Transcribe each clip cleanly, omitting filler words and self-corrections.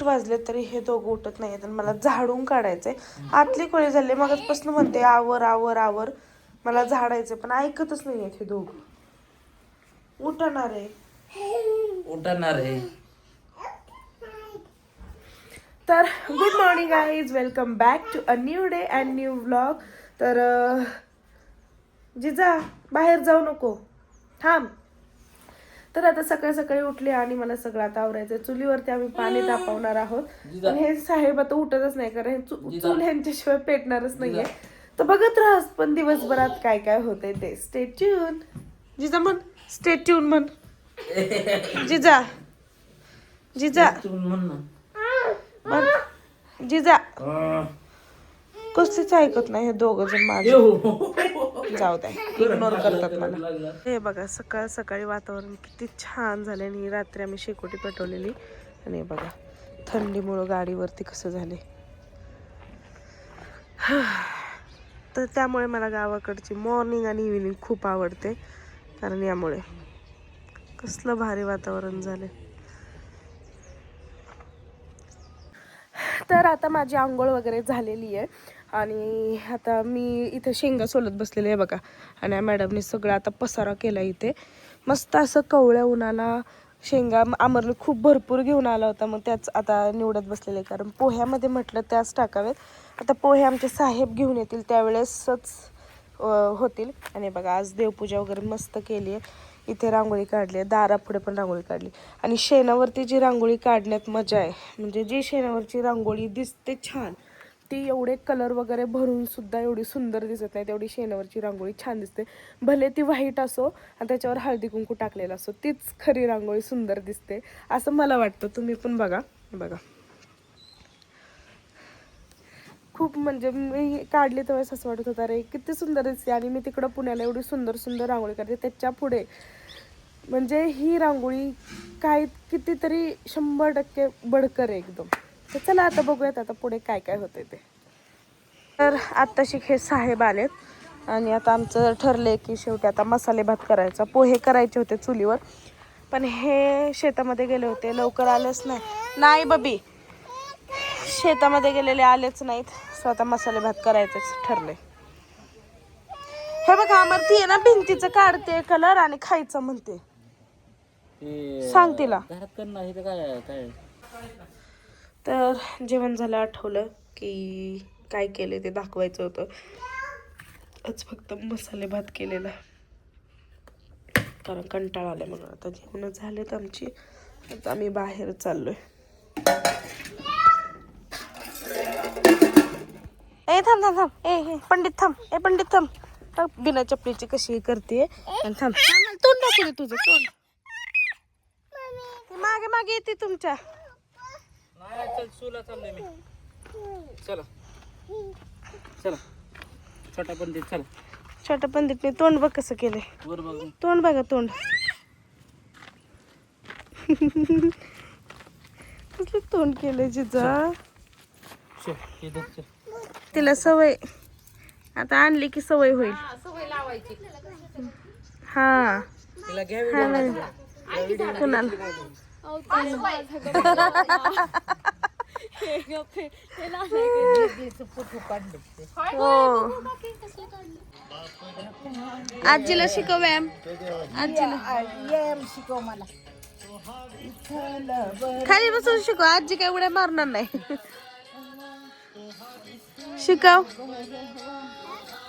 8 वाजले तरी हे दोघं उठत नाहीत आणि मला झाडून काढायचंय. आतली खोळी झाली मगपासून म्हणते आवर आवर आवर, मला झाडायचं पण ऐकतच नाहीयेत हे दोघं. उठणार आहे. तर good morning guys, welcome back to a new day and new vlog. तर जिजा बाहेर जाऊ नको, थांब. तर आता सकाळी सकाळी उठले आणि मला सगळं आता आवरायचं. चुलीवरती आम्ही पाणी तापवणार आहोत. पण हे साहेब आता उठतच नाही, कारण चूल ह्यांच्याशिवाय पेटणारच नाहीये. तर बघत राहस पण दिवसभरात काय काय होतंय ते. Stay tune. जिजा म्हण, स्टे ट्यून म्हण. जिजा जिजा म्हण, जिजा. कसलीच ऐकत नाही हे दोघं जण माझे. जाऊ द्या, इग्नोर करतात मला. हे बघा सकाळ सकाळी वातावरण किती छान झाले आणि रात्री आम्ही शेकोटी पेटवलेली. आणि हे बघा थंडीमुळं गाडीवरती कसं झाले. तर त्यामुळे मला गावाकडची मॉर्निंग आणि इव्हिनिंग खूप आवडते, कारण यामुळे कसलं भारी वातावरण झाले. तर आता माझी आंघोळ वगैरे झालेली आहे आणि आता मी इथे शेंगा सोलत बसलेले आहे बघा. आणि मॅडमने सगळं आता पसारा केला इथे. मस्त असं कवळ्या उन्हाला शेंगा आमरने खूप भरपूर घेऊन आला होता, मग त्याच आता निवडत बसलेले. कारण पोह्यामध्ये म्हटलं त्याच टाकावेत. आता पोहे आमचे साहेब घेऊन येतील त्यावेळेसच होतील. आणि बघा आज देवपूजा वगैरे मस्त केली आहे. इथे रांगोळी काढली आहे, दारापुढे पण रांगोळी काढली. आणि शेणावरती जी रांगोळी काढण्यात मजा आहे, म्हणजे जी शेणावरची रांगोळी दिसते छान, ती एवढे कलर वगैरे भरून सुद्धा एवढी सुंदर दिसत नाही. तेवढी शेणावरची रांगोळी छान दिसते. भले ती व्हाईट असो आणि त्याच्यावर हळदी कुंकू टाकलेला असो, तीच खरी रांगोळी सुंदर दिसते असं मला वाटतं. तुम्ही पण बघा. बघा खूप म्हणजे मी काढली तेव्हा असं वाटत होतं रे किती सुंदर दिसते. आणि मी तिकडं पुण्याला एवढी सुंदर सुंदर रांगोळी काढते, त्याच्या पुढे म्हणजे ही रांगोळी काय कितीतरी 100% बडकर आहे एकदम. तर चला आता बघूयात आता पुढे काय काय होते ते. तर आत्ताशी हे साहेब आलेत आणि आता आमचं ठरलंय की शेवटी आता मसाले भात करायचा. पोहे करायचे होते चुलीवर, पण हे शेतामध्ये गेले होते, लवकर आलेच नाही बबी, शेतामध्ये गेलेले आलेच नाहीत. स्वतः मसाले भात करायचंच ठरलंय. हे बघा अमरती आहे ना, भिंतीचं काढते कलर आणि खायचं म्हणते. सांग तिला. तर जेवण झालं, आठवलं की काय केले ते दाखवायचं होतं. आज फक्त मसाले भात केलेला, कारण कंटाळा आला म्हणून. आता जेवण झालेत आमची, आता आम्ही बाहेर चाललोय. ए थांब थांब थांब, ए पंडित थांब, ए पंडित थांब. बिना चपलीची कशी करते. थांब, तोंड दाखवते तुझं तोंड. मागे मागे येते तुमच्या. चला चला छोटा पंडित, चला. छोटा पंडितने तोंड बघ कसं केलंय. तोंड बघा तोंड. कसलं तोंड केलंय जिजा. तिला सवय आता आणली की सवय होईल. सवय लावायची. हा तिला घ्या कुणाला हो. आजीला शिकव व्यायाम. आजीला शिकव मला. खाली बसून शिकव, आजी काय उड्या मारणार नाही. शिकव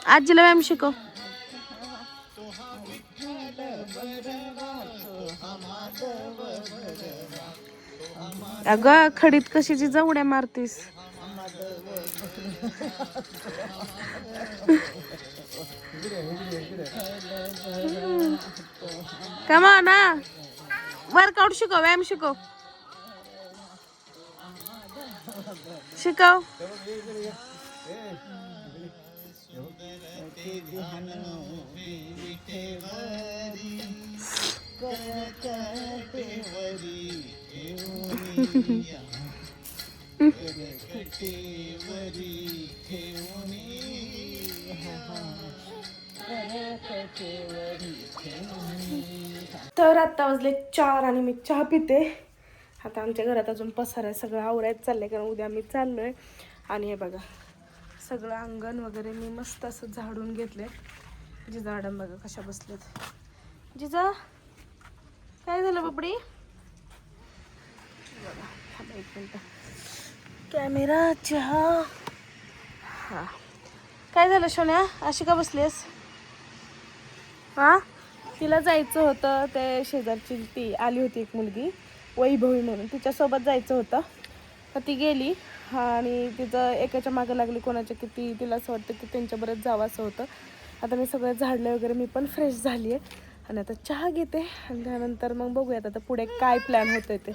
आजीला व्यायाम शिकव. अगं खडीत कशी जी उड्या मारतीस. कमा ना, वर्कआउट शिकव, व्यायाम शिकव. शिकव. तर आता वाजले 4 आणि मी चहा पिते. आता आमच्या घरात अजून पसार आहे, सगळं आवरायचं चाललंय कारण उद्या आम्ही चाललोय. आणि हे बघा सगळं अंगण वगैरे मी मस्त असं झाडून घेतले. जिजा मॅडम बघा कशा बसलेत. जिजा काय झालं बाबडी? बघा थांबा एक मिनिट, कॅमेरा चहा. हा काय झालं सोन्या, अशी का बसलीस? हा तिला जायचं होतं, ते शेजारची ती आली होती एक मुलगी वैभवी म्हणून, तिच्यासोबत जायचं होतं. तर ती गेली आणि तिचं एकाच्या मागं लागली कोणाच्या किती, तिला असं वाटतं की त्यांच्याबरोबर जावं असं होतं. आता मी सगळं झाडलं वगैरे, मी पण फ्रेश झाली आहे आणि आता चहा घेते आणि त्यानंतर मग बघूयात आता पुढे काय प्लॅन होतंय ते.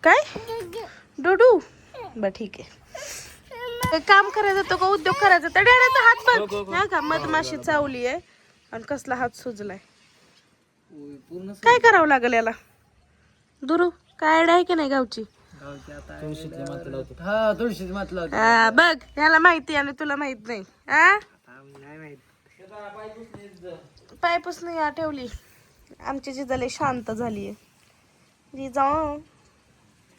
काय डोडू? बरं ठीक आहे. काम करायचं होतं का उद्योग करायचा तर डॅडाचा हात बघ हा का मधमाशी चावली आहे आणि कसला हात सुजलाय. काय करावं लागेल याला दुरू? काय आयडिया आहे की नाही गावची? बघ याला माहिती आणि तुला माहित नाही. पायपूस नाही या ठेवली. आमची जिजाले शांत झालीये.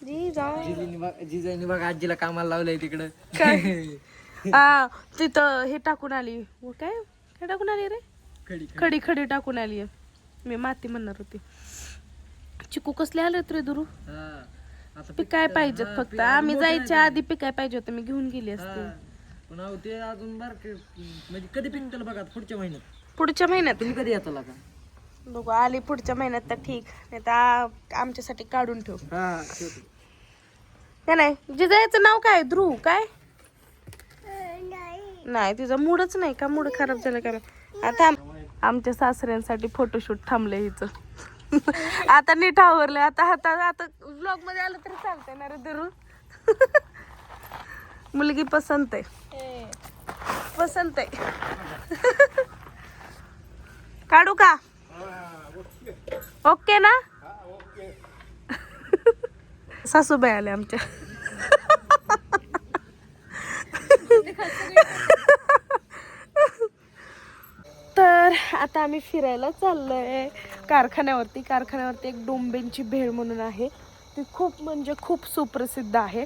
जिजाईने बघा आजीला कामाला लावलंय तिकडं. तिथं हे टाकून आली. काय काय टाकून आली रे? खडी खडी टाकून आली. मी माती म्हणणार होती. चिकू कसले आलेत रे दुरू? पिकाय पाहिजेत फक्त. आम्ही जायच्या आधी पिकाय पाहिजे होतं, मी घेऊन गेली असते. ते अजून म्हणजे कधी पिकतील बघा पुढच्या महिन्यात. पुढच्या महिन्यात तुम्ही कधी येतो का? बघू आली पुढच्या महिन्यात तर ठीक, नाही तर आमच्यासाठी काढून ठेव. नाही जिजायचं नाव काय? ध्रुव काय? नाही तिचा मूडच नाही का? मूड खराब झाला का? आता आमच्या सासऱ्यांसाठी फोटोशूट थांबले हिचं. आता नीट आवरले. आता ब्लॉग मध्ये आलं तरी चालतंय ना रे ध्रुव? मुलगी पसंत आहे, पसंत आहे. काढू का? ओके ना? सासूबाई आले आमच्या. तर आता आम्ही फिरायला चाललोय कारखान्यावरती एक डोंबेंची भेळ म्हणून आहे, ती खूप म्हणजे खूप सुप्रसिद्ध आहे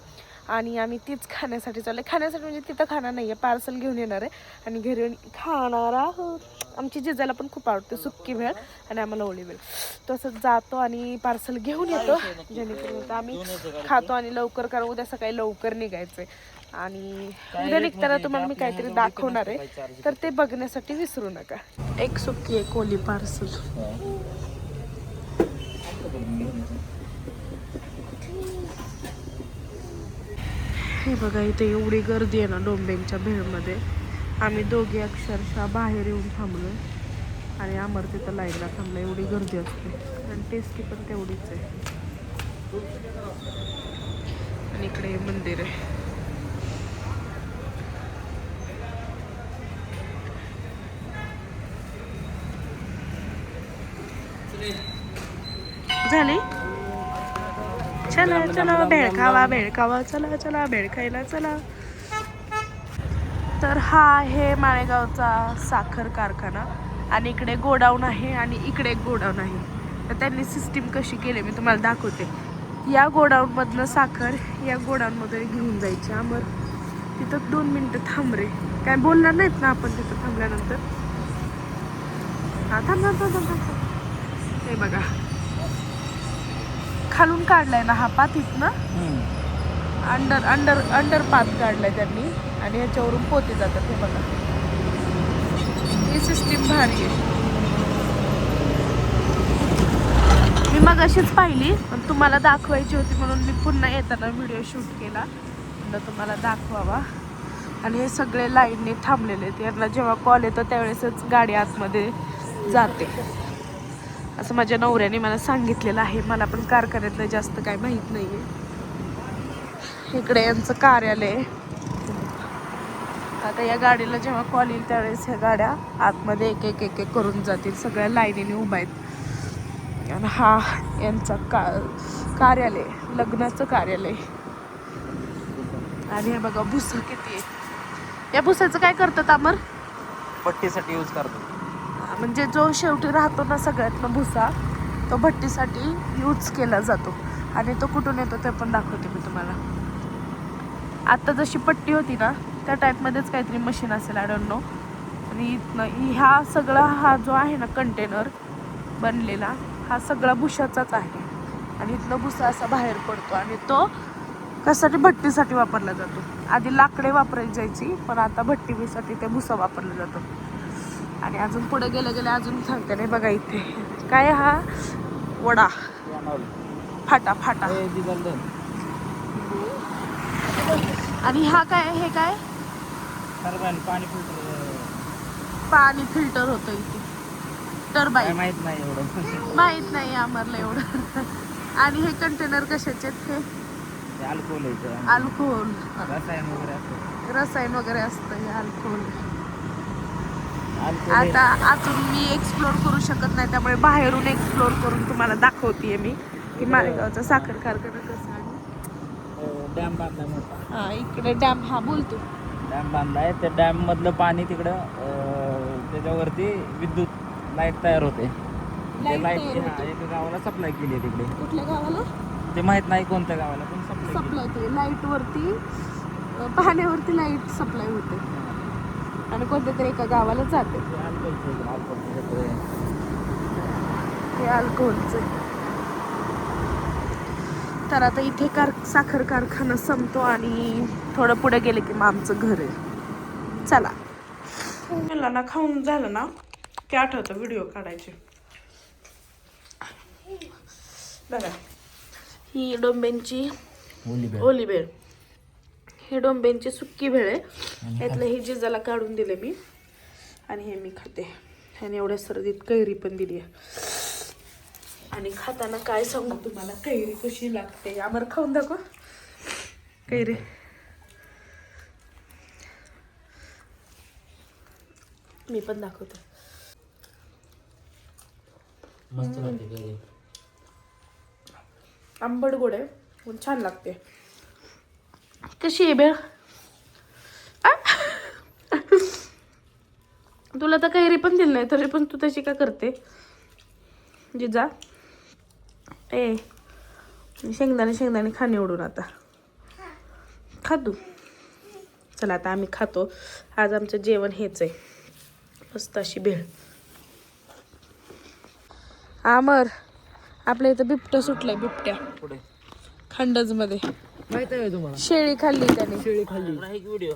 आणि आम्ही तीच खाण्यासाठी खाण्यासाठी म्हणजे तिथं खाणार नाही आहे, पार्सल घेऊन येणार आहे आणि घरी खाणार आहोत. आमची जिजाला पण खूप आवडते सुक्की भेळ आणि आम्हाला ओळी भेळ. तसंच जातो आणि पार्सल घेऊन येतो, जेणेकरून आम्ही खातो आणि लवकर, कारण उद्या सकाळी लवकर निघायचंय आणि उद्या निघताना तुम्हाला मी काहीतरी दाखवणार आहे, तर ते बघण्यासाठी विसरू नका. एक सुक्की एक ओली पार्सल. हे बघा इथे एवढी गर्दी आहे ना डोंबेंच्या भेळमध्ये. आम्ही दोघे अक्षरशः बाहेर येऊन थांबलोय आणि अमर तिथं लाईनला थांबला. एवढी गर्दी असते आणि टेस्टी पण तेवढीच आहे. आणि इकडे मंदिर आहे. झाली? चला चला भेळ खावा चला भेळ खायला चला. तर हा आहे माळेगावचा साखर कारखाना आणि इकडे गोडाऊन आहे आणि इकडे एक गोडाऊन आहे. तर त्यांनी सिस्टीम कशी केली मी तुम्हाला दाखवते. या गोडाऊनमधनं साखर या गोडाऊनमध्ये घेऊन जायची. आमर तिथं 2 मिनिटं थांब रे, काय बोलणार नाहीत ना आपण तिथं थांबल्यानंतर. हा थांब. हे बघा खालून काढलाय ना हा पात इथनं, अंडर पात काढलाय त्यांनी आणि ह्याच्यावरून पोते जातात. हे बघा ही सिस्टीम भारी आहे. मी मग अशीच पाहिली पण तुम्हाला दाखवायची होती म्हणून मी पुन्हा येताना व्हिडिओ शूट केला, म्हणलं तुम्हाला दाखवावा. आणि हे सगळे लाईनने थांबलेले आहेत. यांना जेव्हा कॉल येतो त्यावेळेसच गाडी आतमध्ये जाते असं माझ्या नवऱ्याने मला सांगितलेलं आहे. मला पण कारखान्यातलं जास्त काय माहीत नाही आहे. इकडे यांचं कार्यालय. आता या गाडीला जेव्हा कॉल येईल त्यावेळेस ह्या गाड्या आतमध्ये एक एक करून जातील. सगळ्या लाईनीने उभा आहेत. आणि हा यांचा कार्यालय, लग्नाचं कार्यालय. आणि हे बघा भुसा किती आहे. या भुसाचं काय करतात अमर? पट्टीसाठी यूज करतो. म्हणजे जो शेवटी राहतो ना सगळ्यातनं भुसा, तो भट्टीसाठी यूज केला जातो. आणि तो कुठून येतो ते पण दाखवते मी तुम्हाला. आता जशी पट्टी होती ना त्या टाईपमध्येच काहीतरी मशीन असेल, आय डोंट नो. आणि इथनं हा सगळा हा जो आहे ना कंटेनर बनलेला हा सगळा भुशाचाच आहे. आणि इथनं भुसा असा बाहेर पडतो आणि तो कशासाठी भट्टीसाठी वापरला जातो. आधी लाकडे वापरायची जायची पण आता भट्टीसाठी ते भुसा वापरला जातो. आणि अजून पुढे गेले गेले अजून सांगते नाही बघा इथे काय हा वडा फाटा फाटा. आणि हा काय हे काय पाणी फिल्टर होतं इथे टरबाईन. माहित नाही आम्हाला एवढं. आणि हे कंटेनर कशाचे हे अल्कोहोल रसायन वगैरे असतं हे अल्कोहोल. आता आतून मी एक्सप्लोर करू शकत नाही त्यामुळे बाहेरून एक्सप्लोर करून तुम्हाला दाखवतेय मी की मालेगावचा साखर कारखाना कसा आहे. डॅम बांधलाय मोठा. हा इकडे डॅम. हा बोलतो डॅम बांधलाय. त्या डॅम मधलं पाणी तिकडं त्याच्यावरती विद्युत लाईट तयार होते. लाईट एका गावाला सप्लाय केली आहे तिकडे. कुठल्या गावाला ते माहित नाही कोणत्या गावाला पण सप्लाय होते. लाईट वरती पाण्यावरती लाईट सप्लाय होते आणि कोणत्या तरी एका गावाला जाते. हे अल्कोहोलचे. तर आता इथे साखर कारखाना संपतो आणि थोडं पुढे गेले की मग आमचं घर आहे. चला मला ना खाऊन झालं ना की आठवतं व्हिडिओ काढायचे. बघा ही डोंब्यांची ओली भेळ. ही डोंब्यांची सुक्की भेळ आहे. यातलं हे जिजाला काढून दिले मी आणि हे मी खाते. ह्याने एवढ्या सर्दीत कैरी पण दिली आहे. आणि खाताना काय सांगू तुम्हाला कैरी कशी लागते. आम्हाला खाऊन दाखव कैरी. मी पण दाखवते. मस्त लागते. आंबट गोड आहे पण छान लागते. कशी आहे भेळ. तुला तर कैरी पण दिली नाही तरी पण तू तशी का करते जिजा. ए शेंगदाणे खा निवडून आता खा तू. चला आता आम्ही खातो. आज आमचं जेवण हेच आहे. मस्त अशी भेळ. आमर आपल्या इथं बिबट्या सुटलाय. बिबट्या खंडज मध्ये माहित आहे तुम्हाला. शेळी खाल्ली त्याने. शेळी खाल्ली. व्हिडिओ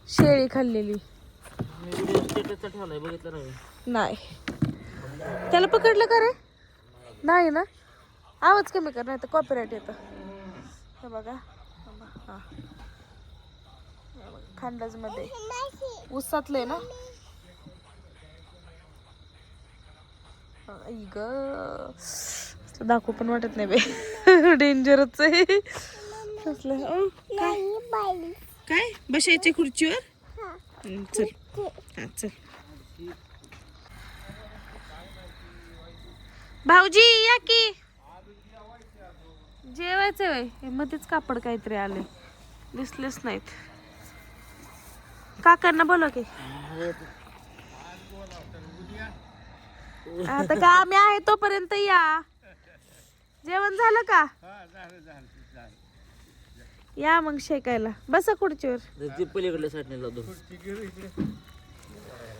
शेळी खाल्लेली स्टेटसचा ठेवलाय बघितलं नाही. त्याला पकडलं का रे. नाही ना. आवाज कमी कर नाही तर कॉपीराईट येतं. हे बघा हा खंडज मध्ये उसातले ना. ग दाखवू पण वाटत नाही बे. डेंजरच आहे. काय बसायचे खुर्चीवर. चल हा चल. भाऊजी या की जेवायचं वय. मध्येच कापड काहीतरी आले दिसलेच नाहीत. काकांना बोला की. आता का आम्ही आहे तोपर्यंत या. जेवण झालं का. या मग शेकायला. बसा खुर्चीवर. पलीकडल्या साईडने लावतो.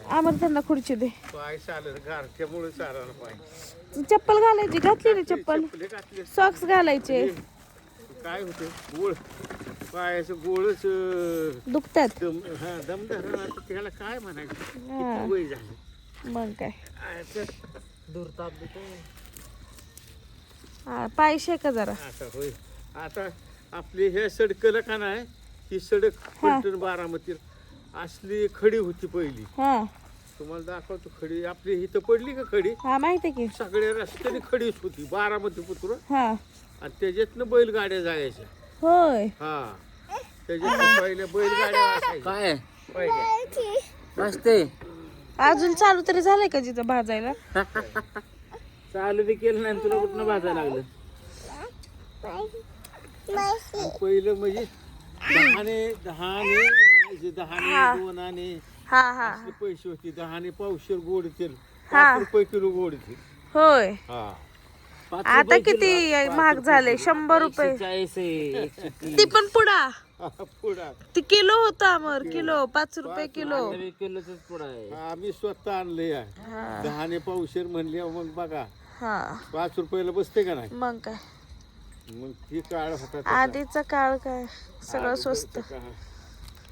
आम्हाला त्यांना खुर्ची दे. चप्पल घालायची. घातली ना चप्पल. सॉक्स घालायचे. काय होते गोळ पायाचं गोळच दुखतात. दम धरण. त्याला काय म्हणायचं वय झालं मग काय. दूर ताप देतो. पाय शेका जरा. आता होय. आता आपली ह्या सडकला का नाही. ही सडक पलटण बारामती असली खडी होती पहिली. हा तुम्हाला दाखवतो खडी. आपली इथं पडली का खडी. हा माहिती की. सगळ्या रस्त्याने खडीच होती बारामती पुत्र. हा आणि त्याच्यातनं बैलगाड्या जायच्या. होय. हा त्याच्यातनं पहिल्या बैलगाड्या असायच्या. काय पहिल्या असते. अजून चालू तरी झालंय का जिथं भाजायला. चालू बी केलं नाही तुला कुठनं भाजायला लागलं. पहिलं म्हणजे दहाने म्हणायचे. दहाने दोन आणे हा हा पैसे होते. दहाने पावशेर गोड तेल. हा. 5 रुपये किलो गोड तेल. होय. हा आता किती महाग झाले, 100 रुपये 140 आहे, 130. ती पण पुडा, पुढा ती किलो होता अमर, किलो 5 रुपये किलो. तरी किलोचंच पुढं आहे. आम्ही स्वतः आणले आहे. हा 10 पावशेर म्हणले, मग बघा हा 5 रुपयाला बसते का नाही. मग काय, मग ती काळ होता तसा. आधीचा काळ काय सगळं स्वस्त, का-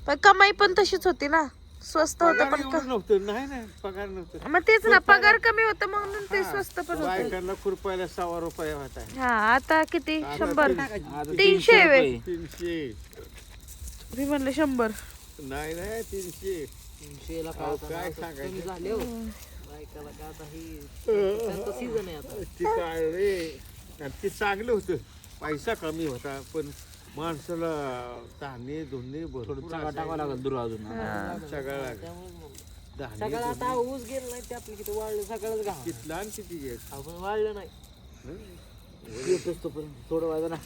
पण कमाई पण तशीच होती ना, स्वस्त होतं पगार पण एवढं नव्हतं. नाही पगार नव्हतं. मग तेच ना, पगार कमी होतं म्हणून ते स्वस्त पण होतं. बायकांना खुरपायला 100 रुपये होता. हा आता किती, आता 100. आता 300 वे. रुपये. 300 मी म्हणलं 100. नाही 300. 300 ला अहो, काय सांगायचं ती काय रे. आणि ते चांगलं होतं, पैसा कमी होता, पण माणसाला धान्य धुन्य भरपूर सगळं टाकावं लागेल दूर अजून. सगळं धान्य सगळं आता ऊस गेलं नाही ते आपलं किती वाढलं सगळंच घाल किती लहान किती घ्यायचं. आपण वाढलं नाही येतोच तो पण थोडं वाजं ना,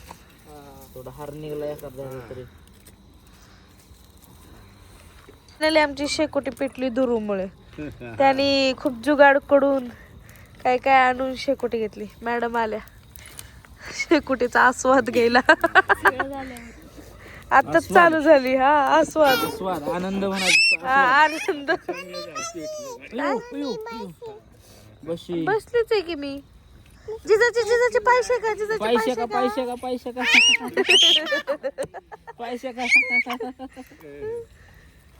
थोडं हार निघला एखादा तरी. आमची शेकोटी पेटली दुरूमुळे, त्यांनी खूप जुगाड कडून काय काय आणून शेकोटी घेतली. मॅडम आल्या शेकोटीचा आस्वाद घ्यायला. आताच चालू झाली. हा आस्वाद, स्वाद आनंद म्हणायचा. हा आनंद. बशी बसलीच आहे की मी. जिजाचे पैसे का, जिजाचे पैसे का पैसे का. पैसे का पैसे का पैसे का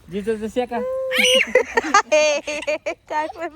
जिचं शेका काय पण